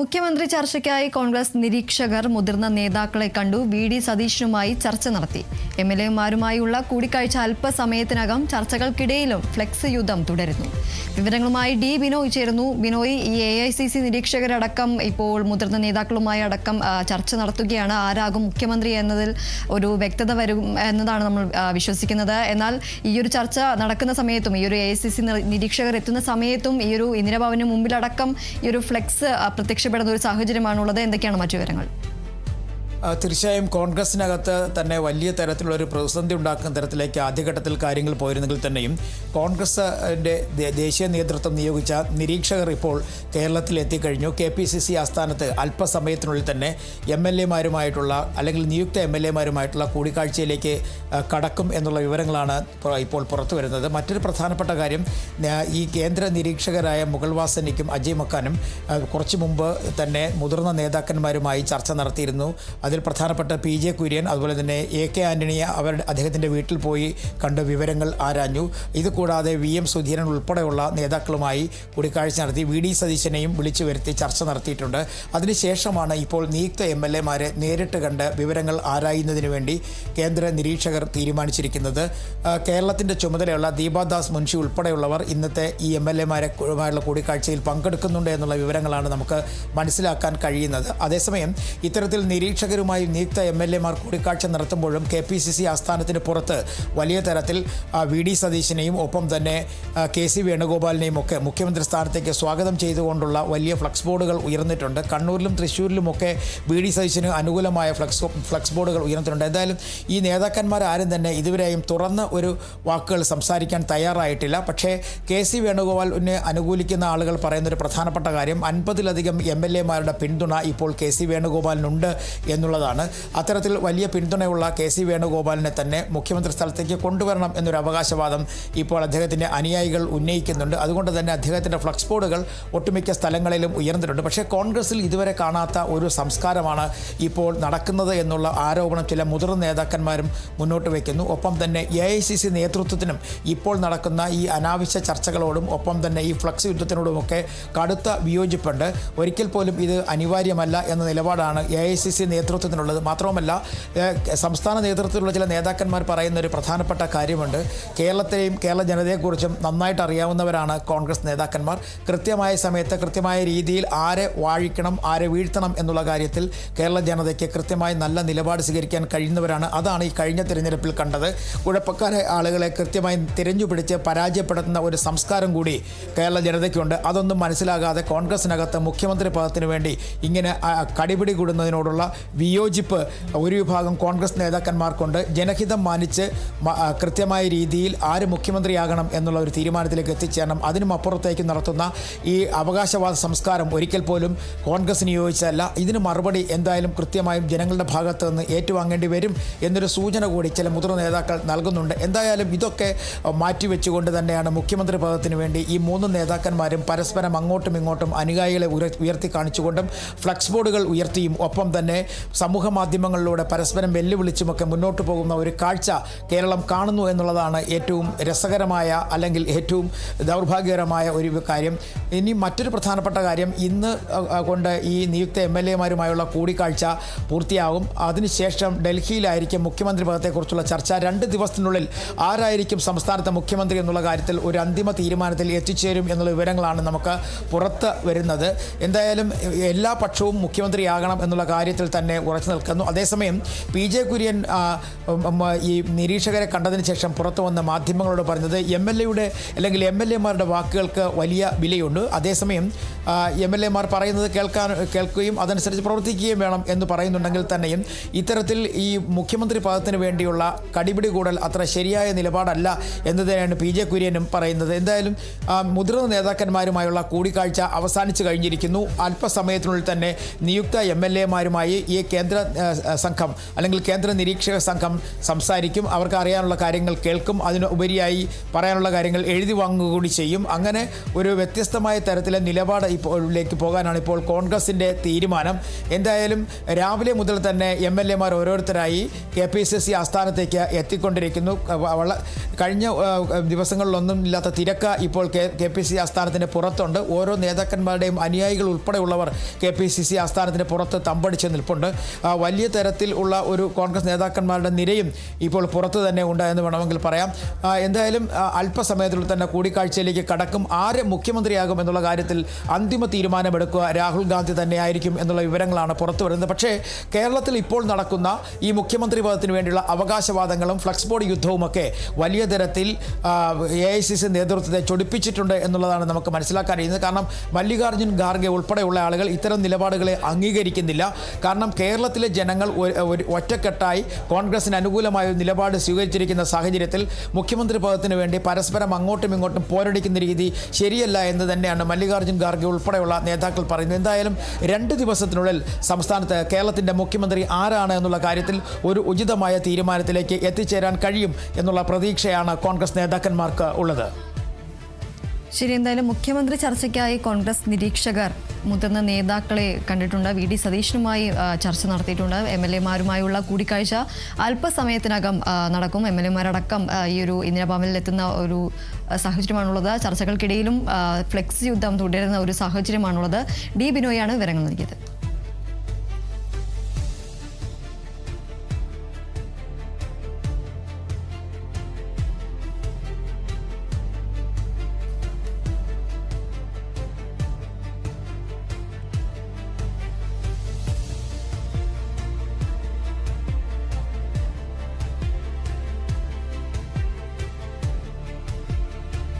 മുഖ്യമന്ത്രി ചർച്ചയ്ക്കായി കോൺഗ്രസ് നിരീക്ഷകർ മുതിർന്ന നേതാക്കളെ കണ്ടു. വി.ഡി. സതീശനുമായി ചർച്ച നടത്തി. എംഎൽഎമാരുമായുള്ള കൂടിക്കാഴ്ച അല്പസമയത്തിനകം. ചർച്ചകൾക്കിടയിലും ഫ്ലെക്സ് യുദ്ധം തുടരുന്നു. വിവരങ്ങളുമായി ഡി ബിനോയ് ചേരുന്നു. ബിനോയ്, ഈ AICC നിരീക്ഷകരടക്കം ഇപ്പോൾ മുതിർന്ന നേതാക്കളുമായി അടക്കം ചർച്ച നടത്തുകയാണ്. ആരാകും മുഖ്യമന്ത്രി എന്നതിൽ ഒരു വ്യക്തത വരും എന്നതാണ് നമ്മൾ വിശ്വസിക്കുന്നത്. എന്നാൽ ഈ ഒരു ചർച്ച നടക്കുന്ന സമയത്തും, ഈ ഒരു AICC നിരീക്ഷകർ എത്തുന്ന സമയത്തും ഈ ഒരു ഇന്ദിരാഭവന് മുമ്പിലടക്കം ഈ ഒരു ഫ്ലെക്സ് പ്രത്യക്ഷപ്പെടുന്ന ഒരു സാഹചര്യമാണുള്ളത്. എന്തൊക്കെയാണ് മറ്റു വിവരങ്ങൾ? തീർച്ചയായും കോൺഗ്രസിനകത്ത് തന്നെ വലിയ തരത്തിലുള്ളൊരു പ്രതിസന്ധി ഉണ്ടാക്കുന്ന തരത്തിലേക്ക് ആദ്യഘട്ടത്തിൽ കാര്യങ്ങൾ പോയിരുന്നെങ്കിൽ തന്നെയും കോൺഗ്രസിൻ്റെ ദേശീയ നേതൃത്വം നിയോഗിച്ച നിരീക്ഷകർ ഇപ്പോൾ കേരളത്തിൽ എത്തിക്കഴിഞ്ഞു. KPCC ആസ്ഥാനത്ത് അല്പസമയത്തിനുള്ളിൽ തന്നെ MLA-മാരുമായിട്ടുള്ള അല്ലെങ്കിൽ നിയുക്ത MLA-മാരുമായിട്ടുള്ള കൂടിക്കാഴ്ചയിലേക്ക് കടക്കും എന്നുള്ള വിവരങ്ങളാണ് ഇപ്പോൾ പുറത്തു വരുന്നത്. മറ്റൊരു പ്രധാനപ്പെട്ട കാര്യം, ഈ കേന്ദ്ര നിരീക്ഷകരായ മുഗൾ വാസനിക്കും അജയ് മക്കാനും കുറച്ചു മുമ്പ് തന്നെ മുതിർന്ന നേതാക്കന്മാരുമായി ചർച്ച നടത്തിയിരുന്നു. അതിൽ പ്രധാനപ്പെട്ട PJ കുര്യൻ, അതുപോലെ തന്നെ AK ആൻ്റണിയെ അദ്ദേഹത്തിൻ്റെ വീട്ടിൽ പോയി കണ്ട് വിവരങ്ങൾ ആരാഞ്ഞു. ഇതുകൂടാതെ VM സുധീരൻ ഉൾപ്പെടെയുള്ള നേതാക്കളുമായി കൂടിക്കാഴ്ച നടത്തി. V.D. സതീശനെയും വിളിച്ചു വരുത്തി ചർച്ച നടത്തിയിട്ടുണ്ട്. അതിനുശേഷമാണ് ഇപ്പോൾ നിയുക്ത MLA-മാരെ നേരിട്ട് കണ്ട് വിവരങ്ങൾ ആരായുന്നതിന് വേണ്ടി കേന്ദ്ര നിരീക്ഷകർ തീരുമാനിച്ചിരിക്കുന്നത്. കേരളത്തിൻ്റെ ചുമതലയുള്ള ദീപാദാസ് മുൻഷി ഉൾപ്പെടെയുള്ളവർ ഇന്നത്തെ ഈ MLA-മാരുമായുള്ള കൂടിക്കാഴ്ചയിൽ പങ്കെടുക്കുന്നുണ്ട് എന്നുള്ള വിവരങ്ങളാണ് നമുക്ക് മനസ്സിലാക്കാൻ കഴിയുന്നത്. അതേസമയം ഇത്തരത്തിൽ നിരീക്ഷകരുമായി നിയുക്ത MLA-മാർ കൂടിക്കാഴ്ച നടത്തുമ്പോഴും KPCC ആസ്ഥാനത്തിന് പുറത്ത് വലിയ തരത്തിൽ V.D. സതീശനെയും ഒപ്പം തന്നെ KC വേണുഗോപാലിനെയും ഒക്കെ മുഖ്യമന്ത്രി സ്ഥാനത്തേക്ക് സ്വാഗതം ചെയ്തുകൊണ്ടുള്ള വലിയ ഫ്ലക്സ് ബോർഡുകൾ ഉയർന്നിട്ടുണ്ട്. കണ്ണൂരിലും തൃശ്ശൂരിലുമൊക്കെ V.D. സതീശന് അനുകൂലമായ ഫ്ലക്സ് ബോർഡുകൾ ഉയർന്നിട്ടുണ്ട്. എന്തായാലും ഈ നേതാക്കന്മാരാരും തന്നെ ഇതുവരെയും തുറന്ന ഒരു വാക്കുകൾ സംസാരിക്കാൻ തയ്യാറായിട്ടില്ല. പക്ഷേ KC വേണുഗോപാലിനെ അനുകൂലിക്കുന്ന ആളുകൾ പറയുന്നൊരു പ്രധാനപ്പെട്ട കാര്യം, 50-ലധികം MLA-മാരുടെ പിന്തുണ ഇപ്പോൾ KC വേണുഗോപാലിനുണ്ട് എന്നുള്ളതാണ്. അത്തരത്തിൽ വലിയ പിന്തുണയുള്ള KC വേണുഗോപാലിനെ തന്നെ മുഖ്യമന്ത്രി സ്ഥലത്തേക്ക് കൊണ്ടുവരണം എന്നൊരു അവകാശവാദം ഇപ്പോൾ അദ്ദേഹത്തിൻ്റെ അനുയായികൾ ഉന്നയിക്കുന്നുണ്ട്. അതുകൊണ്ട് തന്നെ അദ്ദേഹത്തിൻ്റെ ഫ്ലക്സ് ബോർഡുകൾ ഒട്ടുമിക്ക സ്ഥലങ്ങളിലും ഉയർന്നിട്ടുണ്ട്. പക്ഷേ കോൺഗ്രസിൽ ഇതുവരെ കാണാത്ത ഒരു സംസ്കാരമാണ് ഇപ്പോൾ നടക്കുന്നത് എന്നുള്ള ആരോപണം ചില മുതിർന്ന നേതാക്കന്മാരും മുന്നോട്ട് വയ്ക്കുന്നു. ഒപ്പം തന്നെ AICC നേതൃത്വത്തിനും ഇപ്പോൾ നടക്കുന്ന ഈ അനാവശ്യ ചർച്ചകളോടും ഒപ്പം തന്നെ ഈ ഫ്ലക്സ് യുദ്ധത്തിനോടുമൊക്കെ കടുത്ത വിയോജിപ്പുണ്ട്. ഒരിക്കൽ പോലും ഇത് അനിവാര്യമല്ല എന്ന നിലപാടാണ് AICC നേതൃത്വത്തിനുള്ളത്. മാത്രവുമല്ല, സംസ്ഥാന നേതൃത്വത്തിലുള്ള ചില നേതാക്കന്മാർ പറയുന്ന ഒരു പ്രധാനപ്പെട്ട കാര്യമുണ്ട്. കേരളത്തെയും കേരള ജനതയെക്കുറിച്ചും നന്നായിട്ട് അറിയാവുന്നവരാണ് കോൺഗ്രസ് നേതാക്കന്മാർ. കൃത്യമായ സമയത്ത് കൃത്യമായ രീതിയിൽ ആരെ വാഴിക്കണം, ആരെ വീഴ്ത്തണം എന്നുള്ള കാര്യത്തിൽ കേരള ജനതയ്ക്ക് കൃത്യമായി നല്ല നിലപാട് സ്വീകരിക്കാൻ കഴിയുന്നവരാണ്. അതാണ് ഈ കഴിഞ്ഞ തിരഞ്ഞെടുപ്പിൽ കണ്ടത്. കുഴപ്പക്കാരെ ആളുകളെ കൃത്യമായി തിരഞ്ഞുപിടിച്ച് പരാജയപ്പെടുത്തുന്ന ഒരു സംസ്കാരം കൂടി കേരള ജനതയ്ക്കുണ്ട്. അതൊന്നും മനസ്സിലാകാതെ കോൺഗ്രസിനകത്ത് മുഖ്യമന്ത്രി പദത്തിന് വേണ്ടി ഇങ്ങനെ കടിപിടി കൂടുന്നതിനോടുള്ള വിയോജിപ്പ് ഒരു വിഭാഗം കോൺഗ്രസ് നേതാക്കന്മാർക്കുണ്ട്. ജനഹിതം മാനിച്ച് കൃത്യമായ രീതിയിൽ ആര് മുഖ്യമന്ത്രിയാകണം എന്നുള്ള ഒരു തീരുമാനത്തിലേക്ക് എത്തിച്ചേരണം. അതിനും അപ്പുറത്തേക്ക് നടത്തുന്ന ഈ അവകാശവാദ സംസ്കാരം ഒരിക്കൽ പോലും കോൺഗ്രസിന് യോജിച്ചതല്ല. ഇതിന് മറുപടി എന്തായാലും കൃത്യമായും ജനങ്ങളുടെ ഭാഗത്ത് നിന്ന് ഏറ്റുവാങ്ങേണ്ടി വരും എന്നൊരു സൂചന കൂടി ചില മുതിർന്ന നേതാക്കൾ നൽകുന്നുണ്ട്. എന്തായാലും ഇതൊക്കെ മാറ്റിവെച്ചുകൊണ്ട് തന്നെയാണ് മുഖ്യമന്ത്രി പദത്തിന് വേണ്ടി ഈ മൂന്ന് നേതാക്കന്മാരും പരസ്പരം അങ്ങോട്ടും ഇങ്ങോട്ടും അനുയായികളെ ഉയർത്തി കാണിച്ചുകൊണ്ടും ഫ്ലക്സ് ബോർഡുകൾ ഉയർത്തിയും ഒപ്പം തന്നെ സമൂഹ മാധ്യമങ്ങളിലൂടെ പരസ്പരം വെല്ലുവിളിച്ചുമൊക്കെ മുന്നോട്ട് പോകുന്ന ഒരു കാഴ്ച കേരളം കാണുന്നു എന്നുള്ളതാണ് ഏറ്റവും രസകരമായ അല്ലെങ്കിൽ ഏറ്റവും ദൗർഭാഗ്യകരമായ ഒരു കാര്യം. ഇനി മറ്റൊരു പ്രധാനപ്പെട്ട കാര്യം, ഇന്ന് കൊണ്ട് ഈ നിയുക്ത MLA-മാരുമായുള്ള കൂടിക്കാഴ്ച പൂർത്തിയാകും. അതിനുശേഷം ഡൽഹിയിലായിരിക്കും മുഖ്യമന്ത്രി പദത്തെക്കുറിച്ചുള്ള ചർച്ച. 2 ദിവസത്തിനുള്ളിൽ ആരായിരിക്കും സംസ്ഥാനത്തെ മുഖ്യമന്ത്രി എന്നുള്ള കാര്യത്തിൽ ഒരു അന്തിമ തീരുമാനത്തിൽ എത്തിച്ചേരും എന്നുള്ള വിവരങ്ങളാണ് നമുക്ക് പുറത്ത് വരുന്നത്. എന്തായാലും എല്ലാ പക്ഷവും മുഖ്യമന്ത്രിയാകണം എന്നുള്ള കാര്യത്തിൽ തന്നെ ഉറച്ചു നിൽക്കുന്നു. അതേസമയം PJ കുര്യൻ ഈ നിരീക്ഷകരെ കണ്ടതിന് ശേഷം പുറത്തു വന്ന മാധ്യമങ്ങളോട് പറഞ്ഞത് MLA-മാരുടെ വാക്കുകൾക്ക് വലിയ വിലയുണ്ട്. അതേസമയം MLA-മാർ പറയുന്നത് കേൾക്കുകയും അതനുസരിച്ച് പ്രവർത്തിക്കുകയും വേണം എന്ന് പറയുന്നുണ്ടെങ്കിൽ തന്നെയും ഇത്തരത്തിൽ ഈ മുഖ്യമന്ത്രി പദത്തിന് വേണ്ടിയുള്ള കടിപിടി കൂടൽ അത്ര ശരിയായ നിലപാടല്ല എന്ന് തന്നെയാണ് PJ കുര്യനും പറയുന്നത്. എന്തായാലും മുതിർന്ന നേതാക്കന്മാരുമായുള്ള കൂടിക്കാഴ്ച അവസാനിച്ചു കഴിഞ്ഞിരിക്കുന്നു. അല്പസമയത്തിനുള്ളിൽ തന്നെ നിയുക്ത MLA-മാരുമായി ഈ കേന്ദ്ര സംഘം അല്ലെങ്കിൽ കേന്ദ്ര നിരീക്ഷക സംഘം സംസാരിക്കും. അവർക്ക് അറിയാനുള്ള കാര്യങ്ങൾ കേൾക്കും. അതിന് ഉപരിയായി പറയാനുള്ള കാര്യങ്ങൾ എഴുതി വാങ്ങുക കൂടി ചെയ്യും. അങ്ങനെ ഒരു വ്യത്യസ്തമായ തരത്തിലെ നിലപാട് ഇപ്പോഴേക്ക് പോകാനാണ് ഇപ്പോൾ കോൺഗ്രസിൻ്റെ തീരുമാനം. എന്തായാലും രാവിലെ മുതൽ തന്നെ MLA-മാർ ഓരോരുത്തരായി KPCC ആസ്ഥാനത്തേക്ക് എത്തിക്കൊണ്ടിരിക്കുന്നു. കഴിഞ്ഞ ദിവസങ്ങളിലൊന്നും ഇല്ലാത്ത തിരക്ക് ഇപ്പോൾ KPCC ആസ്ഥാനത്തിൻ്റെ പുറത്തുണ്ട്. ഓരോ നേതാക്കന്മാരുടെയും അനുയായികൾ ഉൾപ്പെടെയുള്ളവർ KPCC ആസ്ഥാനത്തിൻ്റെ പുറത്ത് തമ്പടിച്ച് നിൽപ്പുണ്ട്. വലിയ തരത്തിൽ ഉള്ള ഒരു കോൺഗ്രസ് നേതാക്കന്മാരുടെ നിരയും ഇപ്പോൾ പുറത്ത് തന്നെ ഉണ്ട് എന്ന് വേണമെങ്കിൽ പറയാം. എന്തായാലും അല്പസമയത്തിനുള്ളിൽ തന്നെ കൂടിക്കാഴ്ചയിലേക്ക് കടക്കും. ആര് മുഖ്യമന്ത്രിയാകും എന്നുള്ള കാര്യത്തിൽ അന്തിമ തീരുമാനമെടുക്കുക രാഹുൽ ഗാന്ധി തന്നെയായിരിക്കും എന്നുള്ള വിവരങ്ങളാണ് പുറത്തു വരുന്നത്. പക്ഷേ കേരളത്തിൽ ഇപ്പോൾ നടക്കുന്ന ഈ മുഖ്യമന്ത്രി പദത്തിന് വേണ്ടിയുള്ള അവകാശവാദങ്ങളും ഫ്ലക്സ് ബോർഡ് യുദ്ധവുമൊക്കെ വലിയ തരത്തിൽ AICC നേതൃത്വത്തെ ചൊടിപ്പിച്ചിട്ടുണ്ട് എന്നുള്ളതാണ് നമുക്ക് മനസ്സിലാക്കാൻ കഴിയുന്നത്. കാരണം മല്ലികാർജ്ജുൻ ഖാർഗെ ഉൾപ്പെടെയുള്ള ആളുകൾ ഇത്തരം നിലപാടുകളെ അംഗീകരിക്കുന്നില്ല. കാരണം കേരളത്തിലെ ജനങ്ങൾ ഒറ്റക്കെട്ടായി കോൺഗ്രസിന് അനുകൂലമായ ഒരു നിലപാട് സ്വീകരിച്ചിരിക്കുന്ന സാഹചര്യത്തിൽ മുഖ്യമന്ത്രി പദത്തിന് വേണ്ടി പരസ്പരം അങ്ങോട്ടും ഇങ്ങോട്ടും പോരടിക്കുന്ന രീതി ശരിയല്ല എന്ന് തന്നെയാണ് മല്ലികാർജ്ജുൻ ഖാർഗെ ഉൾപ്പെടെയുള്ള നേതാക്കൾ പറയുന്നത്. എന്തായാലും 2 ദിവസത്തിനുള്ളിൽ സംസ്ഥാനത്ത് കേരളത്തിൻ്റെ മുഖ്യമന്ത്രി ആരാണ് എന്നുള്ള കാര്യത്തിൽ ഒരു ഉചിതമായ തീരുമാനത്തിലേക്ക് എത്തിച്ചേരാൻ കഴിയും എന്നുള്ള പ്രതീക്ഷയാണ് കോൺഗ്രസ് നേതാക്കന്മാർക്ക് ഉള്ളത്. ശരി, എന്തായാലും മുഖ്യമന്ത്രി ചർച്ചയ്ക്കായി കോൺഗ്രസ് നിരീക്ഷകർ മുതിർന്ന നേതാക്കളെ കണ്ടിട്ടുണ്ട്. VD സതീശനുമായി ചർച്ച നടത്തിയിട്ടുണ്ട്. MLA-മാരുമായുള്ള കൂടിക്കാഴ്ച അല്പസമയത്തിനകം നടക്കും. MLA-മാരടക്കം ഈ ഒരു ഇന്ദിരാ ഭവനിൽ എത്തുന്ന ഒരു സാഹചര്യമാണുള്ളത്. ചർച്ചകൾക്കിടയിലും ഫ്ലെക്സ് യുദ്ധം തുടരുന്ന ഒരു സാഹചര്യമാണുള്ളത്. D. ബിനോയാണ് വിവരങ്ങൾ നൽകിയത്.